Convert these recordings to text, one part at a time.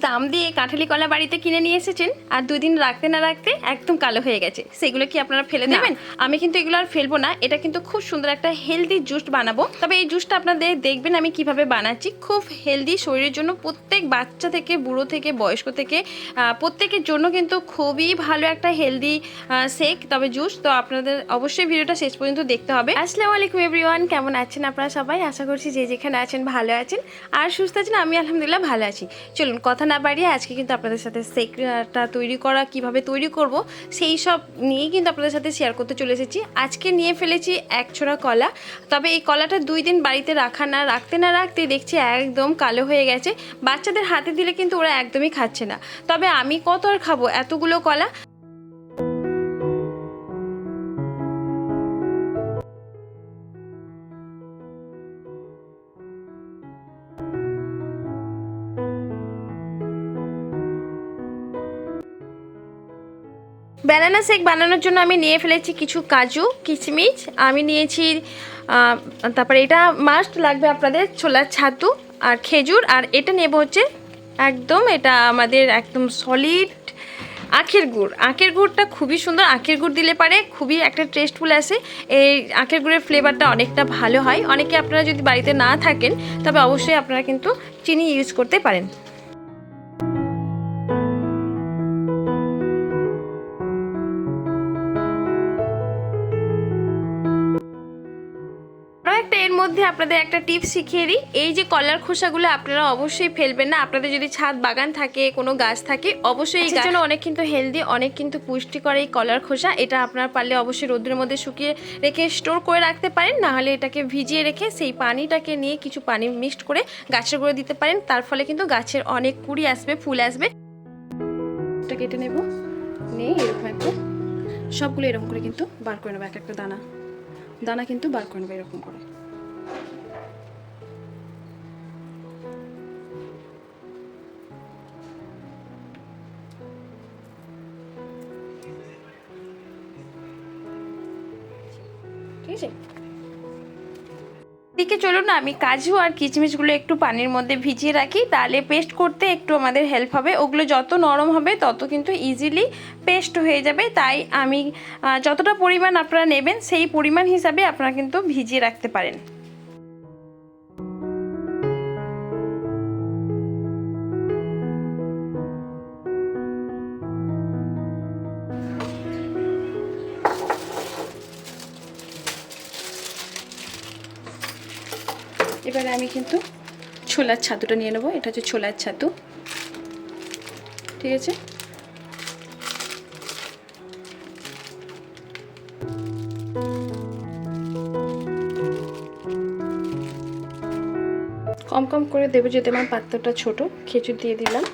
দাম দিয়ে কাঁঠালি কলা বাড়িতে কিনে নিয়ে এসেছেন আর 2 দিন রাখতে না রাখতে একদম কালো হয়ে গেছে, সেগুলো কি আপনারা ফেলে দেবেন? আমি কিন্তু এগুলো আর ফেলবো না। এটা কিন্তু খুব সুন্দর একটা হেলদি জুস বানাবো। তবে এই জুসটা আপনাদের দেখবেন আমি কিভাবে বানাচ্ছি। খুব হেলদি, শরীরের জন্য, প্রত্যেক বাচ্চা থেকে বুড়ো থেকে বয়স্ক থেকে প্রত্যেকের জন্য কিন্তু খুবই ভালো একটা হেলদি শেক, তবে জুস। তো আপনাদের অবশ্যই ভিডিওটা শেষ পর্যন্ত দেখতে হবে। আসসালামু আলাইকুম এভরিওয়ান, কেমন আছেন আপনারা সবাই? আশা করছি যে যেখানে আছেন ভালো আছেন আর সুস্থ আছেন। আমি আলহামদুলিল্লাহ ভালো আছি। চলুন কথা না বাড়িয়ে আজকে কিন্তু আপনাদের সাথে শেকটা তৈরি করা, কিভাবে তৈরি করব সেই সব নিয়েই কিন্তু আপনাদের সাথে শেয়ার করতে চলে এসেছি। আজকে নিয়ে ফেলেছি 1 ছোড়া কলা। তবে এই কলাটা 2 দিন বাড়িতে রাখতে না রাখতে দেখছি একদম কালো হয়ে গেছে। বাচ্চাদের হাতে দিলে কিন্তু ওরা একদমই খাচ্ছে না। তবে আমি কত আর খাবো এতগুলো কলা। ব্যানানা শেক বানানোর জন্য আমি নিয়ে ফেলেছি কিছু কাজু, কিশমিশ, আমি নিয়েছি তারপরে এটা মাস্ট লাগবে আপনাদের ছোলার ছাতু আর খেজুর, আর এটা নেব হচ্ছে একদম, এটা আমাদের একদম সলিড আখের গুড়। আখের গুড়টা খুবই সুন্দর, আখের গুড় দিলে পারে খুবই একটা টেস্টফুল আসে। এই আখের গুড়ের ফ্লেভারটা অনেকটা ভালো হয়। অনেকে আপনারা যদি বাড়িতে না থাকেন তবে অবশ্যই আপনারা কিন্তু চিনি ইউজ করতে পারেন। এর মধ্যে আপনাদের একটা টিপস শিখিয়ে দিই। এই যে কলার খোসাগুলো আপনারা অবশ্যই ফেলবেন না। আপনাদের যদি ছাদ বাগান থাকে, কোনো গাছ থাকে, অবশ্যই এই গাছের জন্য অনেক কিন্তু হেলদি, অনেক কিন্তু পুষ্টিকর এই কলার খোসা। এটা আপনারা পারলে অবশ্যই রোদ্রের মধ্যে শুকিয়ে রেখে স্টোর করে রাখতে পারেন, না হলে এটাকে ভিজিয়ে রেখে সেই পানিটাকে নিয়ে কিছু পানি মিক্সড করে গাছের গোড়ায় দিতে পারেন। তার ফলে কিন্তু গাছের অনেক কুড়ি আসবে, ফুল আসবে। এটা কেটে নেব, নিয়ে এরকম একটা সবগুলো এরকম করে কিন্তু বার করে নেবো। এক একটা দানা দানা কিন্তু বার করে নেবো এরকম করে। ঠিক আছে, দিকে চলুন না আমি কাজু আর কিশমিশগুলো একটু পানির মধ্যে ভিজিয়ে রাখি, তাহলে পেস্ট করতে একটু আমাদের হেল্প হবে। ওগুলো যত নরম হবে তত কিন্তু ইজিলি পেস্ট হয়ে যাবে। তাই আমি যতটা পরিমাণ আপনারা নেবেন সেই পরিমাণ হিসাবে আপনারা কিন্তু ভিজিয়ে রাখতে পারেন। এবারে আমি কিন্তু ছোলার ছাতুটা নিয়ে নেবো। এটা হচ্ছে ছোলার ছাতু, ঠিক আছে। কম কম করে দেবো যেহেতু আমার পাত্রটা ছোট। খেজুর দিয়ে দিলাম,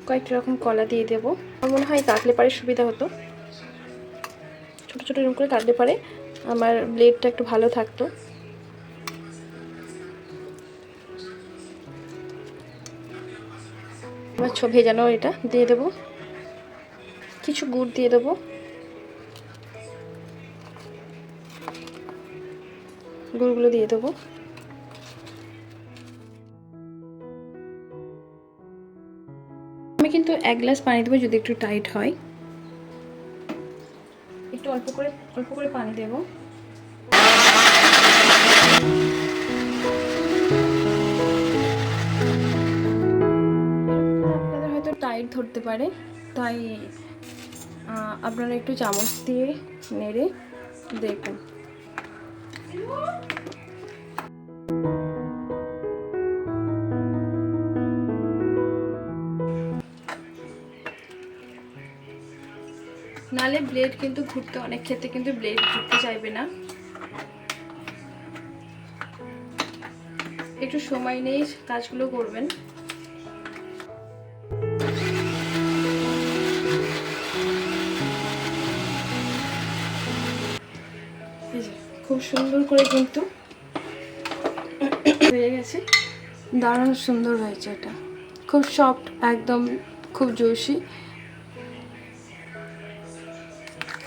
কয়েকটা রকম কলা দিয়ে দেবো। আমার মনে হয় কাটলে পারে সুবিধা হতো, ছোটো ছোটো এরকম করে কাটলে পারে আমার ব্লেডটা একটু ভালো থাকতো। আমার ভেজানো এটা দিয়ে দেবো, কিছু গুড় দিয়ে দেবো, গুড়গুলো দিয়ে দেবো। আমি কিন্তু 1 গ্লাস পানি দেবো, যদি একটু টাইট হয় একটু অল্প করে পানি দেবো। আপনাদের হয়তো টাইট ধরতে পারে, তাই আপনারা একটু চামচ দিয়ে নেড়ে দেখুন। নালে ব্লেড কিন্তু ঘুরতে, অনেক ক্ষেত্রে কিন্তু ব্লেড ঘুরতে চাইবে না। একটু সময় নিয়ে কাজগুলো করবেন। খুব সুন্দর করে কিন্তু হয়ে গেছে, দারুণ সুন্দর হয়েছে। এটা খুব সফট, একদম খুব জুসি।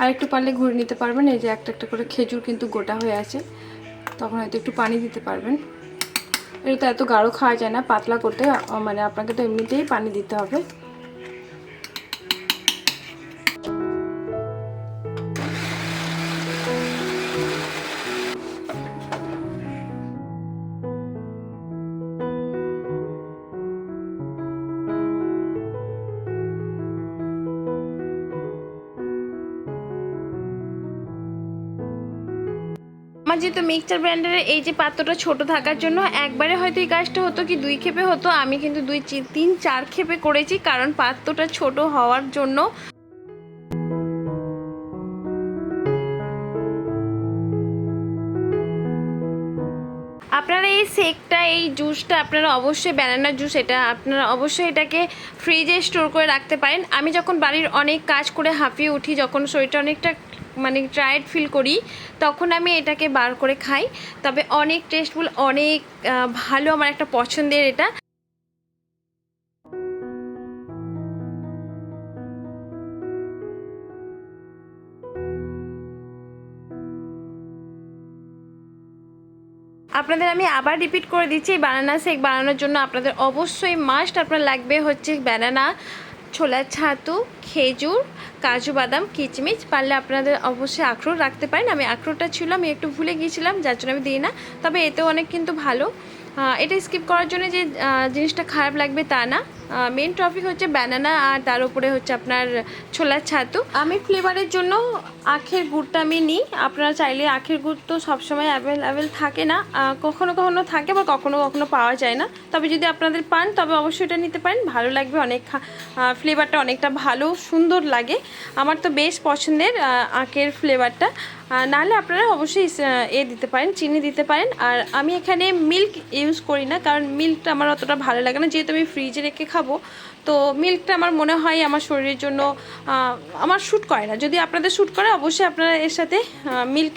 আর একটু পারলে ঘুরে নিতে পারবেন। এই যে একটা একটা করে খেজুর কিন্তু গোটা হয়ে আছে, তখন হয়তো একটু পানি দিতে পারবেন। এটা তো এত গাঢ় খাওয়া যায় না, পাতলা করতে মানে আপনাকে তো এমনিতেই পানি দিতে হবে। আমার যেহেতু মিক্সচার ব্র্যান্ডের এই যে পাত্রটা ছোট থাকার জন্য একবারে হয়তো এই কাজটা হতো কি 2 ক্ষেপে হতো, আমি কিন্তু 2 3 4 ক্ষেপে করেছি, কারণ পাত্রটা ছোট হওয়ার জন্য। আপনারা এই শেকটা, এই জুসটা আপনারা অবশ্যই ব্যানানা জুস, এটা আপনারা অবশ্যই এটাকে ফ্রিজে স্টোর করে রাখতে পারেন। আমি যখন বাড়ির অনেক কাজ করে হাঁপিয়ে উঠি, যখন শরীরটা অনেকটা মানে টায়ার্ড ফিল করি, তখন আমি এটাকে বার করে খাই। তবে অনেক টেস্টফুল, অনেক ভালো, আমার একটা পছন্দের এটা। আপনাদের আমি আবার রিপিট করে দিচ্ছি, এই বানানা শেক বানানোর জন্য আপনাদের অবশ্যই মাস্ট আপনার লাগবে হচ্ছে ব্যানানা, ছোলার ছাতু, খেজুর, কাজু বাদাম, কিচমিচ, পারলে আপনাদের অবশ্যই আখরোট রাখতে পারেন। আমি আখরোটটা ছিল, আমি একটু ভুলে গিয়েছিলাম, যার জন্য আমি দিই না। তবে এতেও অনেক কিন্তু ভালো। এটা স্কিপ করার জন্য যে জিনিসটা খারাপ লাগবে তা না। মেন টপিক হচ্ছে ব্যানানা, আর তার উপরে হচ্ছে আপনার ছোলার ছাতু। আমি ফ্লেভারের জন্য আখের গুড়টা আমি নিই। আপনারা চাইলে আখের গুড় তো সবসময় অ্যাভেলেবেল থাকে না, কখনো কখনো থাকে বা কখনো কখনো পাওয়া যায় না। তবে যদি আপনাদের পান তবে অবশ্যই এটা নিতে পারেন, ভালো লাগবে। অনেক ফ্লেভারটা অনেকটা ভালো সুন্দর লাগে, আমার তো বেশ পছন্দের আখের ফ্লেভারটা। নাহলে আপনারা অবশ্যই দিতে পারেন, চিনি দিতে পারেন। আর আমি এখানে মিল্ক ইউজ করি না, কারণ মিল্কটা আমার অতটা ভালো লাগে না, যেহেতু আমি ফ্রিজে রেখে খাবো। তো মিল্কটা আমার মনে হয় আমার শরীরের জন্য আমার শ্যুট করে না। যদি আপনাদের শ্যুট করে অবশ্যই আপনারা এর সাথে মিল্ক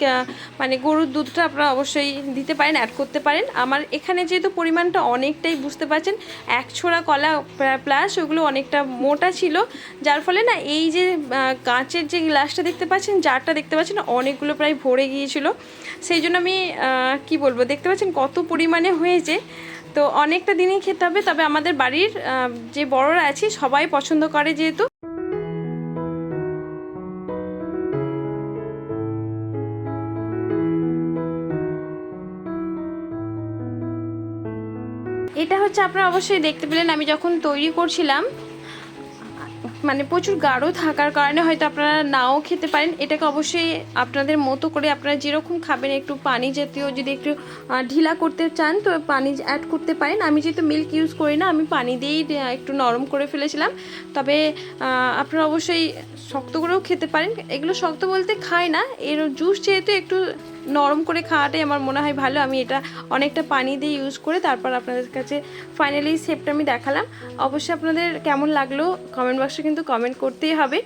মানে গরুর দুধটা আপনারা অবশ্যই দিতে পারেন, অ্যাড করতে পারেন। আমার এখানে যেহেতু পরিমাণটা অনেকটাই বুঝতে পারছেন, 1 ছোড়া কলা প্লাস ওগুলো অনেকটা মোটা ছিল, যার ফলে না এই যে কাঁচের যে গ্লাসটা দেখতে পাচ্ছেন, জারটা দেখতে পাচ্ছেন, অনেকগুলো প্রায় ভরে গিয়েছিল। সেই জন্য আমি কি বলবো, দেখতে পাচ্ছেন কত পরিমাণে হয়েছে। তো অনেকটা দিনই খেতে হবে। তবে আমাদের বাড়ির যে বড়রা আছে সবাই পছন্দ করে যেহেতু। এটা হচ্ছে আপনারা অবশ্যই দেখতে পেলেন আমি যখন তৈরি করছিলাম, মানে প্রচুর গাঢ় থাকার কারণে হয়তো আপনারা নাও খেতে পারেন। এটাকে অবশ্যই আপনাদের মতো করে আপনারা যেরকম খাবেন, একটু পানি জাতীয় যদি একটু ঢিলা করতে চান তো পানি অ্যাড করতে পারেন। আমি যেহেতু মিল্ক ইউজ করি না, আমি পানি দিয়েই একটু নরম করে ফেলেছিলাম। তবে আপনারা অবশ্যই শক্ত করেও খেতে পারেন। এগুলো শক্ত বলতে খায় না, এর জুস যেহেতু একটু নরম করে খাওয়াটাই আমার মনে হয় ভালো। আমি এটা অনেকটা পানি দিয়ে ইউজ করে তারপর আপনাদের কাছে ফাইনালি শেপটা আমি দেখালাম। অবশ্যই আপনাদের কেমন লাগলো কমেন্ট বক্সে কিন্তু কমেন্ট করতেই হবে।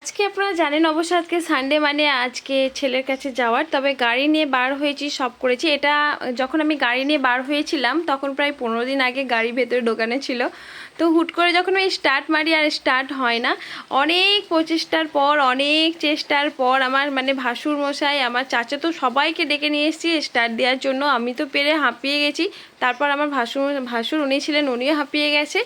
আজকে আপনারা জানেন অবশ্যই আজকে সানডে, মানে আজকে ছেলের কাছে যাওয়ার। তবে গাড়ি নিয়ে বার হয়েছি, সব করেছি। এটা যখন আমি গাড়ি নিয়ে বার হয়েছিলাম তখন প্রায় 15 দিন আগে গাড়ি ভেতরে দোকানে ছিল। তো হুট করে যখন আমি স্টার্ট মারি আর স্টার্ট হয় না, অনেক প্রচেষ্টার পর, অনেক চেষ্টার পর আমার মানে ভাসুর মশাই, আমার চাচা, তো সবাইকে ডেকে নিয়ে এসেছি স্টার্ট দেওয়ার জন্য। আমি তো পেরে হাঁপিয়ে গেছি। তারপর আমার ভাসুর উনি ছিলেন, উনিও হাঁপিয়ে গেছে।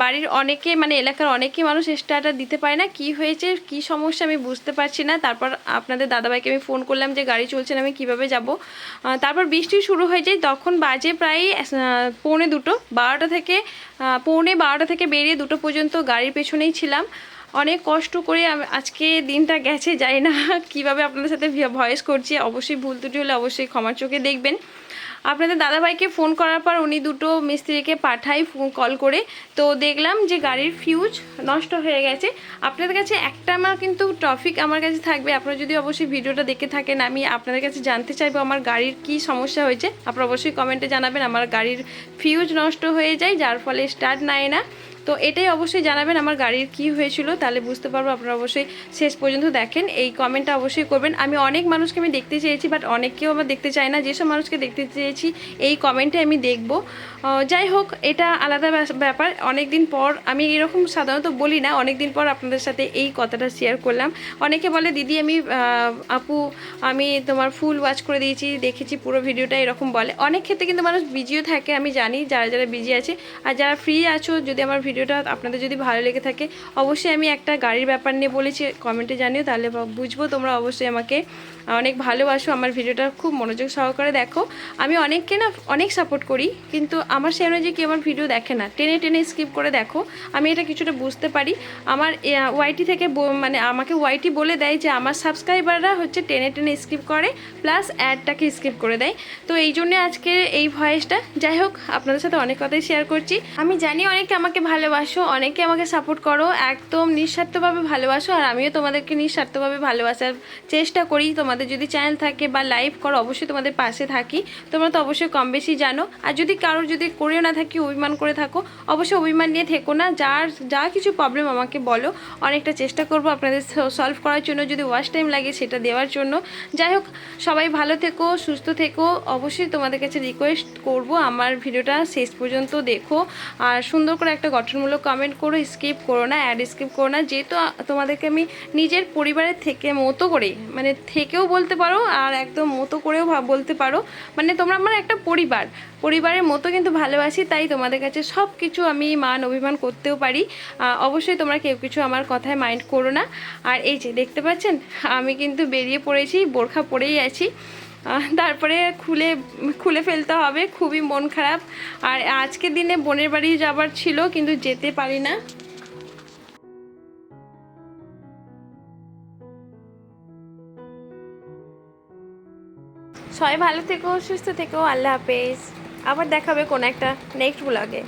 বাড়ির অনেকে মানে এলাকার অনেকে মানুষ স্টার্টার দিতে পারে না। কি হয়েছে, কি সমস্যা আমি বুঝতে পারছি না। তারপর আপনাদের দাদাভাইকে আমি ফোন করলাম যে গাড়ি চলছে না, আমি কিভাবে যাব। তারপর বৃষ্টি শুরু হয়ে যায়, তখন বাজে প্রায় 1:45, 12টা থেকে 12:15 থেকে বেরিয়ে 2টো পর্যন্ত গাড়ির পেছনেই ছিলাম। অনেক কষ্ট করে আজকে দিনটা গেছে, যাই না কিভাবে আপনাদের সাথে ভয়েস করছি। অবশ্যই ভুল ত্রুটি হলে অবশ্যই ক্ষমার চোখে দেখবেন। আপনাদের দাদাভাইকে ফোন করার পর উনি 2টো মিস্ত্রিকে পাঠাই কল করে, তো দেখলাম যে গাড়ির ফিউজ নষ্ট হয়ে গেছে। আপনাদের কাছে একটা আমার কিন্তু টপিক আমার কাছে থাকবে, আপনারা যদি অবশ্যই ভিডিওটা দেখে থাকেন, আমি আপনাদের কাছে জানতে চাইবো আমার গাড়ির কি সমস্যা হয়েছে। আপনারা অবশ্যই কমেন্টে জানাবেন। আমার গাড়ির ফিউজ নষ্ট হয়ে যায়, যার ফলে স্টার্ট নেয় না। তো এটাই অবশ্যই জানাবেন আমার গাড়ির কি হয়েছিল, তাহলে বুঝতে পারবো। আপনারা অবশ্যই শেষ পর্যন্ত দেখেন, এই কমেন্টটা অবশ্যই করবেন। আমি অনেক মানুষকে আমি দেখতে চেয়েছি, বাট অনেককেও আমার দেখতে চাই না। যেসব মানুষকে দেখতে চেয়েছি এই কমেন্টে আমি দেখব। যাই হোক, এটা আলাদা ব্যাপার। অনেক দিন পর আমি এরকম সাধারণত বলি না, অনেক দিন পর আপনাদের সাথে এই কথাটা শেয়ার করলাম। অনেকে বলে দিদি আমি আপু আমি তোমার ফুল ওয়াচ করে দিয়েছি, দেখেছি পুরো ভিডিওটা, এরকম বলে। অনেক ক্ষেত্রে কিন্তু মানুষ বিজিও থাকে, আমি জানি যারা যারা বিজি আছে। আর যারা ফ্রি আছো, যদি আমার ভিডিওটা আপনাদের যদি ভালো লেগে থাকে, অবশ্যই আমি একটা গাড়ির ব্যাপার নিয়ে বলেছি, কমেন্টে জানিও, তাহলে বুঝবো তোমরা অবশ্যই আমাকে অনেক ভালোবাসো, আমার ভিডিওটা খুব মনোযোগ সহকারে দেখো। আমি অনেককে না অনেক সাপোর্ট করি, কিন্তু আমার সেই অনুযায়ী কি আমার ভিডিও দেখে না, টেনে টেনে স্কিপ করে দেখো। আমি এটা কিছুটা বুঝতে পারি। আমার ওয়াইটি থেকে মানে আমাকে ওয়াইটি বলে দেয় যে আমার সাবস্ক্রাইবাররা হচ্ছে টেনে টেনে স্কিপ করে, প্লাস অ্যাডটাকে স্কিপ করে দেয়। তো এই জন্যে আজকে এই ভয়েসটা। যাই হোক, আপনাদের সাথে অনেক কথাই শেয়ার করছি। আমি জানি অনেকে আমাকে ভালোবাসো, অনেকে আমাকে সাপোর্ট করো, একদম নিঃস্বার্থভাবে ভালোবাসো, আর আমিও তোমাদেরকে নিঃস্বার্থভাবে ভালোবাসার চেষ্টা করি। তোমাদের যদি চ্যানেল থাকে বা লাইভ করো, অবশ্যই তোমাদের পাশে থাকি। তোমরা তো অবশ্যই কম বেশি জানো। আর যদি কারোর যদি করেও না থাকি, অভিমান করে থাকো, অবশ্যই অভিমান নিয়ে থেকো না। যা কিছু প্রবলেম আমাকে বলো, অনেকটা চেষ্টা করবো আপনাদের সলভ করার জন্য, যদি ওয়াচ টাইম লাগে সেটা দেওয়ার জন্য। যাই হোক, সবাই ভালো থেকো, সুস্থ থেকো। অবশ্যই তোমাদের কাছে রিকোয়েস্ট করব আমার ভিডিওটা শেষ পর্যন্ত দেখো, আর সুন্দর করে একটা গঠনমূলক কমেন্ট করো, স্কিপ করো না, অ্যাড স্কিপ করো না। যেহেতু তোমাদেরকে আমি নিজের পরিবারের থেকে মতো করে, মানে থেকেও বলতে পারো আর একদম মতো করেও বলতে পারো, মানে তোমরা আমার একটা পরিবারের মতো কিন্তু ভালোবাসি। তাই তোমাদের কাছে সব কিছু আমি মান অভিমান করতেও পারি। অবশ্যই তোমরা কেউ কিছু আমার কথায় মাইন্ড করো না। আর এই যে দেখতে পাচ্ছেন, আমি কিন্তু বেরিয়ে পড়েছি, বোরখা পরেই আছি। তারপরে খুলে ফেলতে হবে, খুবই মন খারাপ। আর আজকের দিনে বোনের বাড়ি যাবার ছিল, কিন্তু যেতে পারি না। সবাই ভালো থেকো, সুস্থ থেকো, আল্লাহ হাফেজ। আবার দেখাবে কোনো একটা নেক্সট ব্লগে।